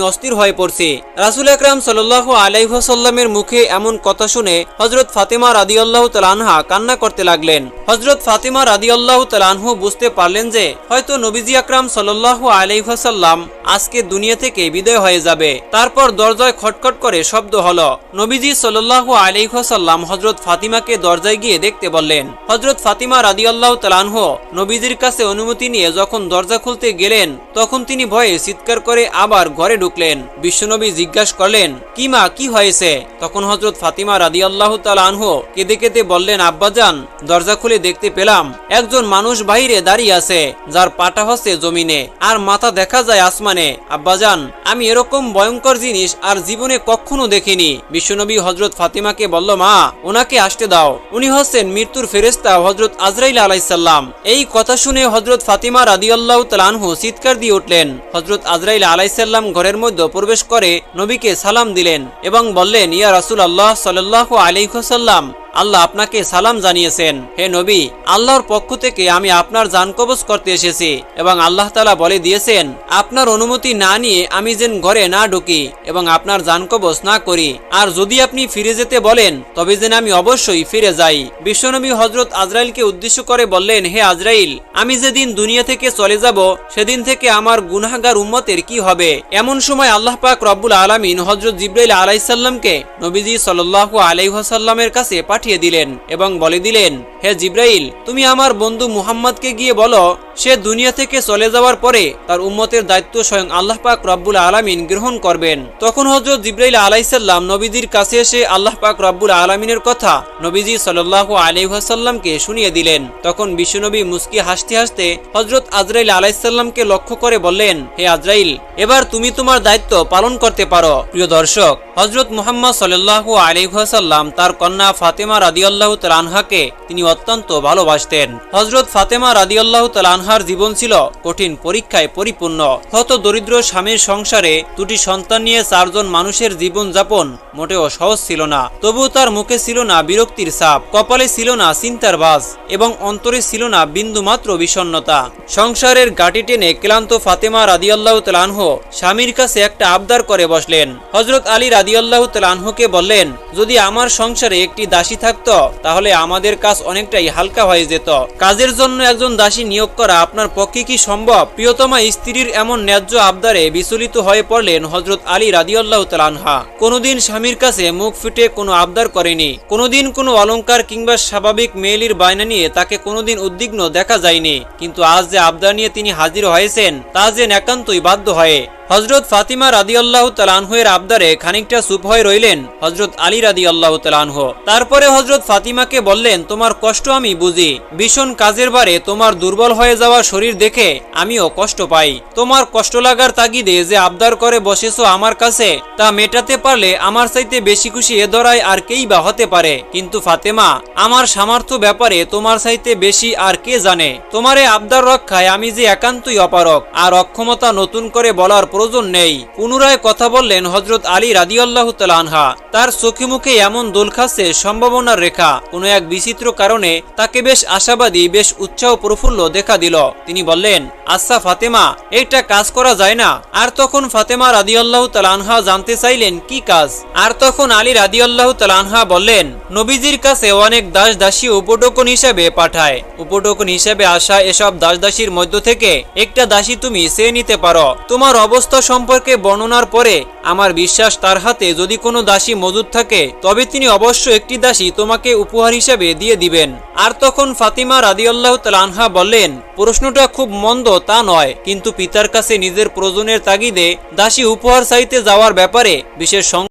অস্থির হয়ে পড়ছি। রাসূল আকরাম সাল্লাল্লাহু আলাইহি ওয়াসাল্লামের মুখে এমন কথা শুনে হযরত ফাতেমা রাদিয়াল্লাহু তাআলা আনহা কান্না করতে লাগলেন। হযরত ফাতেমা রাদিয়াল্লাহু তাআলা আনহু বুঝতে পারলেন যে হয়তো নবীজি আকরাম সাল্লাল্লাহু আলাইহি ওয়াসাল্লাম আজকে দুনিয়া থেকে বিদায় হয়ে যাবে। তারপর দরজায় খটখট করে শব্দ হলো। নবীজি সাল্লাল্লাহু আলাইহি ওয়াসাল্লাম হযরত ফাতিমাকে দরজায় গিয়ে দেখতে বললেন। হযরত ফাতিমা রাদিয়াল্লাহু তাআলা আনহু নবীজির কাছে অনুমতি নিয়ে যখন দরজা খুলতে গেলেন তখন তিনি ভয়ে চিৎকার করে আবার ঘরে ঢুকলেন। বিশ্বনবী জিজ্ঞাসা করলেন, কি মা, কি হয়েছে? তখন হযরত ফাতিমা রাদিয়াল্লাহু তাআলা আনহু কেঁদে কেঁদে বললেন, আব্বাজান, দরজা খুলে দেখতে পেলাম একজন মানুষ বাইরে দাঁড়িয়ে আছে, যার পাটা হচ্ছে জমিনে আর মাথা দেখা যায় আসমানে। আব্বাজান, আমি এরকম ভয়ঙ্কর জিনিস আর জীবনে কখনো দেখিনি। বিশ্বনবী হযরত ফাতিমাকে বলল, মা, ওনাকে আসতে দাও, উনি হচ্ছেন মৃত্যুর ফেরেশতা হযরত আজরাইল আলাইহিস সালাম। এই কথা শুনে হযরত ফাতিমা রাদিয়াল্লাহু তাআলা আনহু চিৎকার দিয়ে উঠলেন। হযরত আজরাইল আলাইহিস সালাম ঘরের মধ্যে প্রবেশ করে নবীকে সালাম দিলেন এবং বললেন, ইয়া রাসূলুল্লাহ সাল্লাল্লাহু আলাইহি ওয়াসাল্লাম, আল্লাহ আপনাকে সালাম জানিয়েছেন। হে নবী, আল্লাহর পক্ষ থেকে আমি আপনার জান কবজ করতে এসেছি এবং আল্লাহ তাআলা বলে দিয়েছেন আপনার অনুমতি না নিয়ে আমি যেন ঘরে না ঢুকি এবং আপনার জান কবজ না করি, আর যদি আপনি ফিরে যেতে বলেন তবে যেন আমি অবশ্যই ফিরে যাই। বিশ্বনবী হযরত আজরাইলকে উদ্দেশ্য করে বললেন, হে আজরাইল, আমি যেদিন দুনিয়া থেকে চলে যাব সেদিন থেকে আমার গুনাহগার উম্মতের কি হবে? এমন সময় আল্লাহ পাক রব্বুল আলামিন হযরত জিবরাইল আলাইহিস সালামকে নবীজি সাল্লাল্লাহু আলাইহি ওয়াসাল্লামের কাছে পাঠিয়ে দিলেন এবং বলে দিলেন, হে জিবরাইল, তুমি আমার বন্ধু মুহাম্মদকে গিয়ে বলো সে দুনিয়া থেকে চলে যাওয়ার পরে তার উম্মতের দায়িত্ব স্বয়ং আল্লাহ পাক রব্বুল আলামিন গ্রহণ করবেন। তখন হযরত জিবরাইল আলাইহিস সালাম নবীজির কাছে এসে আল্লাহ পাক রব্বুল আলামিনের কথা নবীজি সাল্লাল্লাহু আলাইহি ওয়াসাল্লামকে শুনিয়ে দিলেন। তখন বিশ্বনবী মুস্কি হাসতে হাসতে হযরত আজরাইল আলাইহিস সালামকে লক্ষ্য করে বললেন, হে আজরাইল, এবার তুমি তোমার দায়িত্ব পালন করতে পারো। প্রিয় দর্শক, হযরত মুহাম্মদ সাল্লাল্লাহু আলাইহি ওয়াসাল্লাম তার কন্যা ফাতেমা রাদিয়াল্লাহু তাআলা আনহাকে তিনি অত্যন্ত ভালোবাসতেন। হযরত ফাতেমা রাদিয়াল্লাহু তাআলা আনহার জীবন ছিল কঠিন পরীক্ষায় পরিপূর্ণ। হত দরিদ্র স্বামীর সংসারে দুটি সন্তান নিয়ে চারজন মানুষের জীবন যাপন মোটেও সহজ ছিল না। তবুও তার মুখে ছিল না বিরক্তির ছাপ, কপালে ছিল না চিন্তার ভাঁজ এবং অন্তরে ছিল না বিন্দু মাত্র বিষণ্ণতা। সংসারের গাঁটি টেনে ক্লান্ত ফাতেমা রাদিয়াল্লাহু তাআলা আনহু স্বামীর কাছে একটা আবদার করে বসলেন। হযরত আলী রাদিয়াল্লাহু তাআলা আনহুকে বললেন, যদি আমার সংসারে একটি দাসী থাকতো তাহলে আমাদের কাজ অনেকটাই হালকা হয়ে যেত। কাজের জন্য একজন দাসী নিয়োগ করা আপনার পক্ষে কি সম্ভব? প্রিয়তমা স্ত্রীর এমন ন্যায্য আবদারে বিচলিত হয়ে পড়লেন হযরত আলী রাদিয়াল্লাহু তাআলা আনহা। কোনোদিন স্বামীর কাছে মুখ ফুটে কোনো আবদার করেনি, কোনোদিন কোনো অলংকার কিংবা স্বাভাবিক মেয়েলির বায়না নিয়ে তাকে কোনোদিন উদ্বিগ্ন দেখা যায়নি। কিন্তু আজ যে আবদার নিয়ে তিনি হাজির হয়েছেন তা যে একান্তই বাধ্য হয়ে। হযরত ফাতিমা রাদিয়াল্লাহু তাআলা আনহুর আবদারে খানিকটা চুপ হয়ে রইলেন হযরত আলী রাদিয়াল্লাহু তাআলা আনহু। তারপরে হযরত ফাতিমাকে বললেন, তোমার কষ্ট আমি বুঝি, ভীষণ কাজের বারে তোমার দুর্বল হয়ে যাওয়া শরীর দেখে আমিও কষ্ট পাই। তোমার কষ্ট লাগার তাগিদে যে আবদার করে বসেছো আমার কাছে তা মেটাতে পারলে আমার চাইতে বেশি খুশি এ ধরায় আর কেই বা হতে পারে। কিন্তু ফাতেমা, আমার সামর্থ্য ব্যাপারে তোমার চাইতে বেশি আর কে জানে? তোমার এই আবদার রক্ষায় আমি যে একান্তই অপারগ, আর অক্ষমতা নতুন করে বলার প্রয়োজন নেই। পুনরায় কথা বললেন হযরত আলী রাদিয়াল্লাহু তাআলা আনহা। তার চোখে মুখে এমন দোল খাচ্ছে সম্ভাবনার রেখা। কোনো এক বিচিত্র কারণে তাকে বেশ আশাবাদী, বেশ উৎসাহ প্রফুল্ল দেখা দিল। তিনি বললেন, আচ্ছা ফাতেমা, এইটা কাজ করা যায় না? আর তখন ফাতেমা রাদিয়াল্লাহু তাআলা আনহা জানতে চাইলেন, কি কাজ? আর তখন আলী রাদিয়াল্লাহু তাআলা আনহা বললেন, নবীজির কাছে অনেক দাস দাসী উপটোকন হিসেবে পাঠায়। উপটোকন হিসেবে আসা এসব দাস দাসীর মধ্য থেকে একটা দাসী তুমি চেয়ে নিতে পারো। তোমার অবস্থা সম্পর্কে বর্ণনার পরে আমার বিশ্বাস তার হাতে যদি কোনো দাসী মজুদ থাকে তবে তিনি অবশ্য একটি দাসী তোমাকে উপহার হিসেবে দিয়ে দিবেন। আর তখন ফাতিমা রাদিয়াল্লাহু তাআলা আনহা বললেন, প্রশ্নটা খুব মন্দ তা নয়, কিন্তু পিতার কাছে নিজের প্রয়োজনের তাগিদে দাসী উপহার চাইতে যাওয়ার ব্যাপারে বিশেষ